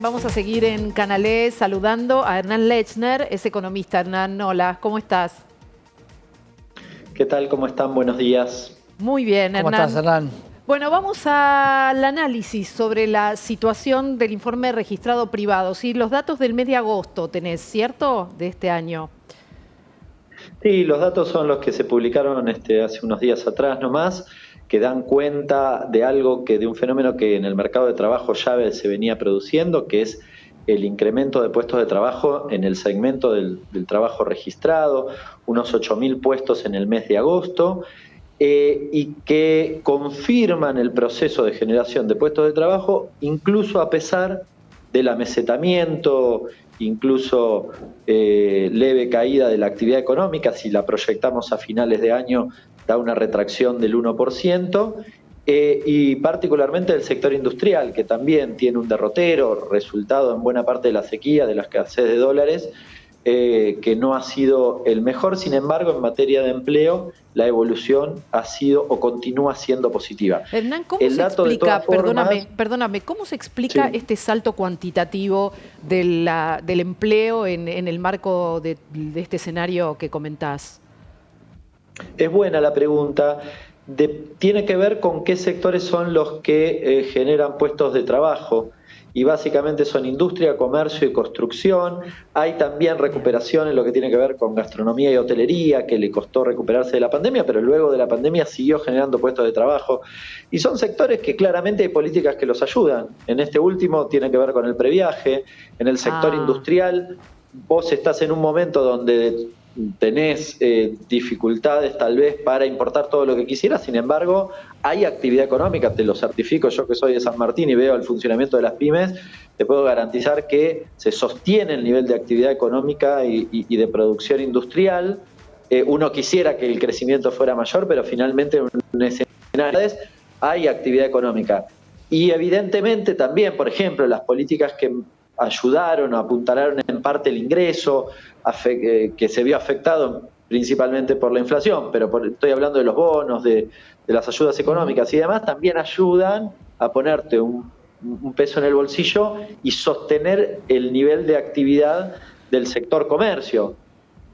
Vamos a seguir en Canalé saludando a Hernán Lechner, es economista. Hernán, hola, ¿cómo estás? ¿Qué tal? ¿Cómo están? Buenos días. Muy bien, ¿Cómo estás, Hernán. Hernán? Bueno, vamos al análisis sobre la situación del informe registrado privado. Sí, los datos del mes de agosto tenés, ¿cierto? De este año. Sí, los datos son los que se publicaron hace unos días atrás nomás, que dan cuenta de un fenómeno que en el mercado de trabajo ya se venía produciendo, que es el incremento de puestos de trabajo en el segmento del trabajo registrado, unos 8.000 puestos en el mes de agosto, y que confirman el proceso de generación de puestos de trabajo, incluso a pesar del amesetamiento, incluso leve caída de la actividad económica. Si la proyectamos a finales de año, da una retracción del 1%, y particularmente del sector industrial, que también tiene un derrotero, resultado en buena parte de la sequía, de la escasez de dólares, que no ha sido el mejor. Sin embargo, en materia de empleo, la evolución ha sido o continúa siendo positiva. Hernán, ¿cómo El se dato, de todas explica, formas, perdóname, ¿cómo se explica sí, este salto cuantitativo del empleo en el marco de este escenario que comentás? es buena la pregunta. Tiene que ver con qué sectores son los que generan puestos de trabajo. Y básicamente son industria, comercio y construcción. Hay también recuperación en lo que tiene que ver con gastronomía y hotelería, que le costó recuperarse de la pandemia, pero luego de la pandemia siguió generando puestos de trabajo. Y son sectores que claramente hay políticas que los ayudan. En este último tiene que ver con el previaje. En el sector Ah. industrial, vos estás en un momento donde tenés dificultades tal vez para importar todo lo que quisieras. Sin embargo, hay actividad económica, te lo certifico yo que soy de San Martín y veo el funcionamiento de las pymes, te puedo garantizar que se sostiene el nivel de actividad económica y de producción industrial. Uno quisiera que el crecimiento fuera mayor, pero finalmente en un escenario hay actividad económica. Y evidentemente también, por ejemplo, las políticas que ayudaron o apuntalaron en parte el ingreso, que se vio afectado principalmente por la inflación, pero estoy hablando de los bonos, de las ayudas económicas y demás, también ayudan a ponerte un peso en el bolsillo y sostener el nivel de actividad del sector comercio.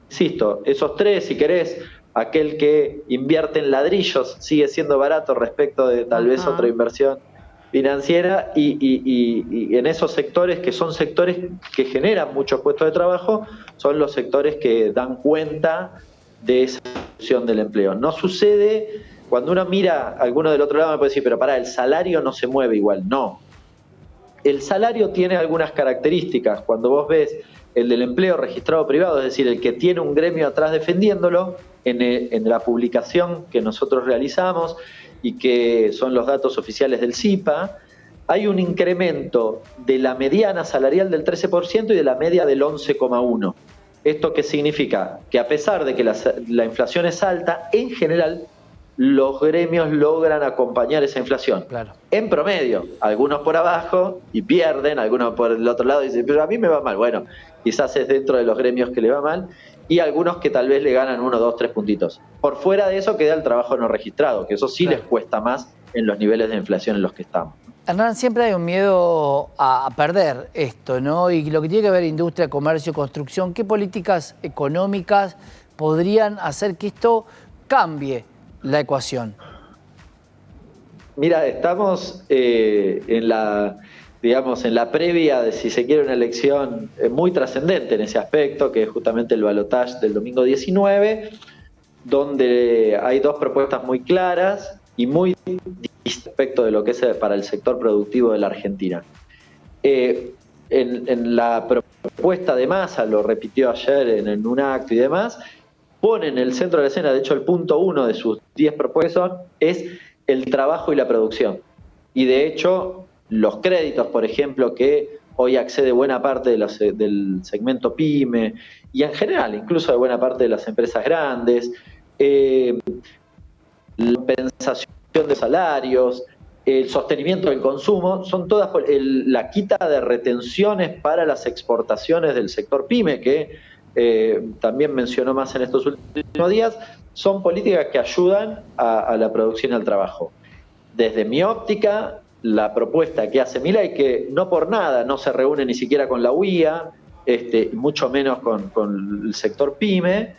Insisto, esos tres, si querés, aquel que invierte en ladrillos sigue siendo barato respecto de tal vez otra Ajá. inversión financiera, y en esos sectores, que son sectores que generan muchos puestos de trabajo, son los sectores que dan cuenta de esa evolución del empleo. No sucede, cuando uno mira, alguno del otro lado me puede decir, pero pará, el salario no se mueve igual. No, el salario tiene algunas características. Cuando vos ves el del empleo registrado privado, es decir, el que tiene un gremio atrás defendiéndolo, en la publicación que nosotros realizamos y que son los datos oficiales del CIPA, hay un incremento de la mediana salarial del 13% y de la media del 11,1%. ¿Esto qué significa? Que a pesar de que la inflación es alta, en general los gremios logran acompañar esa inflación. Claro. En promedio, algunos por abajo y pierden, algunos por el otro lado y dicen, pero a mí me va mal. Bueno, quizás es dentro de los gremios que le va mal, y algunos que tal vez le ganan 1, 2, 3 puntitos. Por fuera de eso queda el trabajo no registrado, que eso sí les cuesta más en los niveles de inflación en los que estamos. Hernán, siempre hay un miedo a perder esto, ¿no? Y lo que tiene que ver industria, comercio, construcción, ¿qué políticas económicas podrían hacer que esto cambie la ecuación? Mira, estamos en la previa de, si se quiere, una elección muy trascendente en ese aspecto, que es justamente el balotaje del domingo 19, donde hay dos propuestas muy claras y muy distintas respecto de lo que es para el sector productivo de la Argentina. En la propuesta de Massa, lo repitió ayer en un acto y demás, pone en el centro de la escena, de hecho el punto 1 de sus 10 propuestas es el trabajo y la producción. Y de hecho, los créditos, por ejemplo, que hoy accede buena parte del segmento PYME y en general, incluso de buena parte de las empresas grandes, la compensación de salarios, el sostenimiento del consumo, son todas la quita de retenciones para las exportaciones del sector PYME, que también mencionó más en estos últimos días, son políticas que ayudan a la producción y al trabajo. Desde mi óptica, la propuesta que hace Milei, que no por nada no se reúne ni siquiera con la UIA, mucho menos con el sector PYME,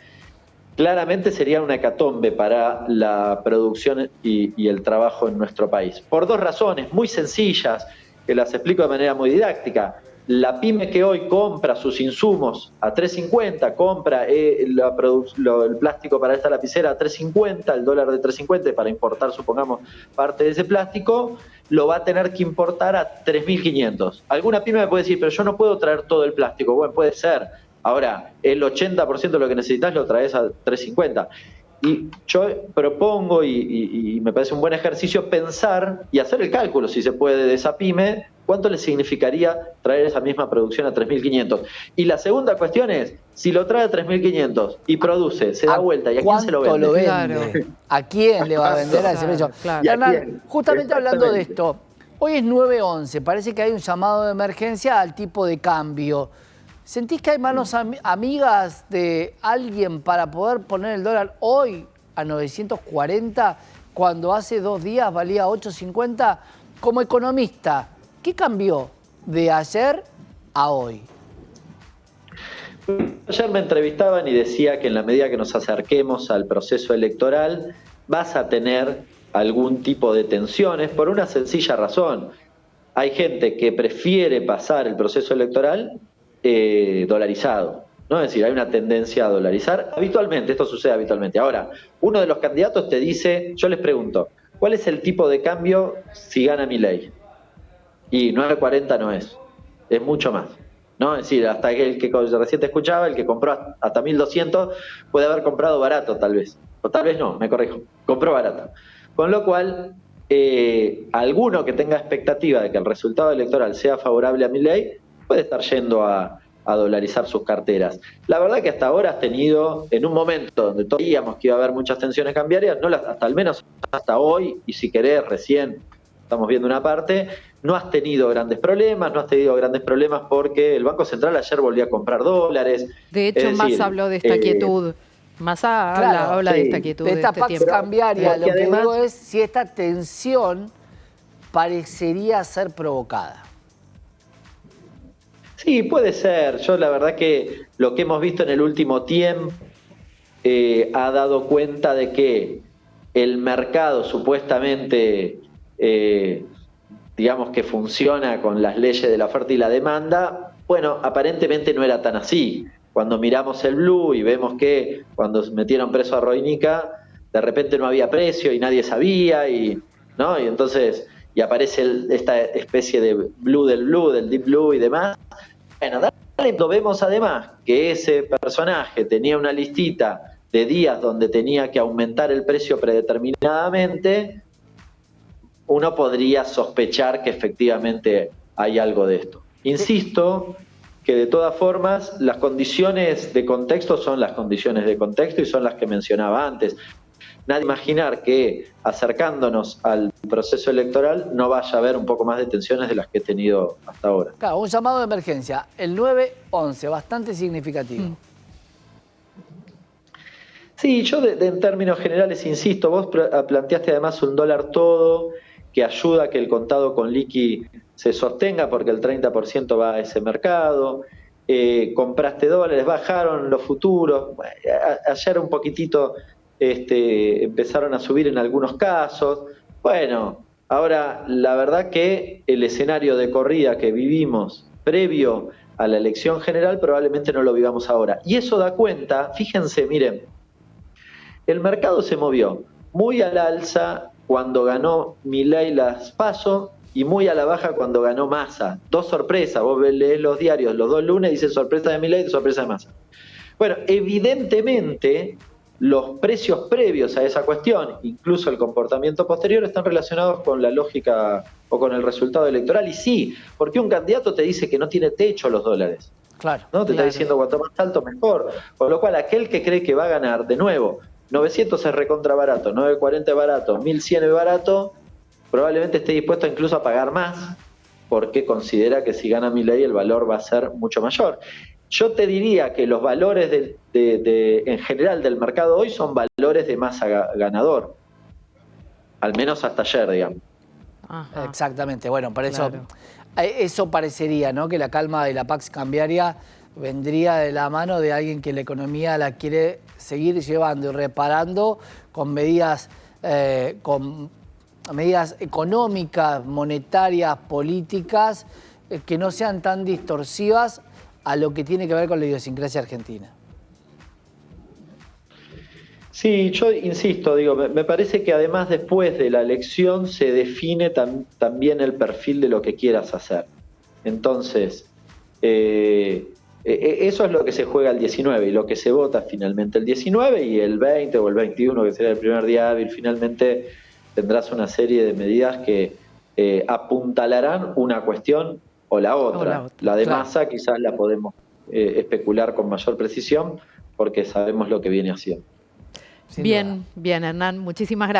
claramente sería una hecatombe para la producción y el trabajo en nuestro país. Por dos razones muy sencillas, que las explico de manera muy didáctica. La pyme que hoy compra sus insumos a 3.50, compra el plástico para esta lapicera a 3.50, el dólar de 3.50 para importar, supongamos, parte de ese plástico, lo va a tener que importar a 3.500. Alguna pyme me puede decir, pero yo no puedo traer todo el plástico. Bueno, puede ser. Ahora, el 80% de lo que necesitas lo traes a 3.50. Y yo propongo, y me parece un buen ejercicio, pensar y hacer el cálculo, si se puede, de esa pyme, cuánto le significaría traer esa misma producción a 3.500. Y la segunda cuestión es, si lo trae a 3.500 y produce, se da vuelta, ¿y a quién se lo vende? Claro. ¿A quién le va a vender a ese precio? Claro. Y Hernán, justamente hablando de esto, hoy es 9:11, parece que hay un llamado de emergencia al tipo de cambio. ¿Sentís que hay manos amigas de alguien para poder poner el dólar hoy a 940 cuando hace 2 días valía 8.50? Como economista, ¿qué cambió de ayer a hoy? Ayer me entrevistaban y decía que en la medida que nos acerquemos al proceso electoral vas a tener algún tipo de tensiones por una sencilla razón. Hay gente que prefiere pasar el proceso electoral dolarizado, ¿no? Es decir, hay una tendencia a dolarizar habitualmente, esto sucede habitualmente. Ahora, uno de los candidatos te dice, yo les pregunto, ¿cuál es el tipo de cambio si gana Milei? Y 9.40 no es mucho más, ¿no? Es decir, hasta el que recién te escuchaba, el que compró hasta 1.200 puede haber comprado barato tal vez, o tal vez no, me corrijo, compró barato. Con lo cual, alguno que tenga expectativa de que el resultado electoral sea favorable a Milei puede estar yendo a dolarizar sus carteras. La verdad que hasta ahora has tenido, en un momento donde todos veíamos que iba a haber muchas tensiones cambiarias, no hasta al menos hasta hoy, y si querés recién estamos viendo una parte, no has tenido grandes problemas, porque el Banco Central ayer volvió a comprar dólares. De hecho, Massa habló de esta quietud. Massa habla de esta quietud. De esta este paz tiempo. cambiaria, lo que además, digo es si esta tensión parecería ser provocada. Sí, puede ser. Yo la verdad que lo que hemos visto en el último tiempo ha dado cuenta de que el mercado supuestamente, digamos que funciona con las leyes de la oferta y la demanda, bueno, aparentemente no era tan así. Cuando miramos el Blue y vemos que cuando metieron preso a Roinica, de repente no había precio y nadie sabía, ¿no? Y entonces, y aparece esta especie de del Deep Blue y demás. Bueno, vemos además que ese personaje tenía una listita de días donde tenía que aumentar el precio predeterminadamente, uno podría sospechar que efectivamente hay algo de esto. Insisto que de todas formas las condiciones de contexto son las condiciones de contexto y son las que mencionaba antes. Nadie imaginar que acercándonos al proceso electoral no vaya a haber un poco más de tensiones de las que he tenido hasta ahora. Claro, un llamado de emergencia, el 911, bastante significativo. Sí, yo en términos generales insisto, vos planteaste además un dólar todo que ayuda a que el contado con liqui se sostenga porque el 30% va a ese mercado. Compraste dólares, bajaron los futuros, ayer un poquitito empezaron a subir en algunos casos. Bueno, ahora la verdad que el escenario de corrida que vivimos previo a la elección general probablemente no lo vivamos ahora. Y eso da cuenta, fíjense, miren, el mercado se movió muy al alza cuando ganó Milei las PASO y muy a la baja cuando ganó Massa. Dos sorpresas, vos lees los diarios los dos lunes, dice sorpresa de Milei y sorpresa de Massa. Bueno, evidentemente los precios previos a esa cuestión, incluso el comportamiento posterior, están relacionados con la lógica o con el resultado electoral. Y sí, porque un candidato te dice que no tiene techo los dólares. Claro. ¿No? Te está diciendo cuanto más alto mejor. Con lo cual aquel que cree que va a ganar, de nuevo, 900 es recontra barato, 940 es barato, 1100 es barato, probablemente esté dispuesto incluso a pagar más porque considera que si gana Milei el valor va a ser mucho mayor. Yo te diría que los valores en general del mercado hoy son valores de masa ganador, al menos hasta ayer, digamos. Ajá. Exactamente, bueno, por eso, Claro. eso parecería, ¿no? Que la calma de la Pax cambiaria vendría de la mano de alguien que la economía la quiere seguir llevando y reparando con medidas económicas, monetarias, políticas, que no sean tan distorsivas a lo que tiene que ver con la idiosincrasia argentina. Sí, yo insisto, digo, me parece que además después de la elección se define también el perfil de lo que quieras hacer. Entonces, eso es lo que se juega el 19 y lo que se vota finalmente el 19 y el 20 o el 21, que será el primer día hábil, finalmente tendrás una serie de medidas que apuntalarán una cuestión o la O la otra. otra. La de Claro. Massa quizás la podemos especular con mayor precisión porque sabemos lo que viene haciendo. Sin duda. Bien, bien, Hernán, muchísimas gracias.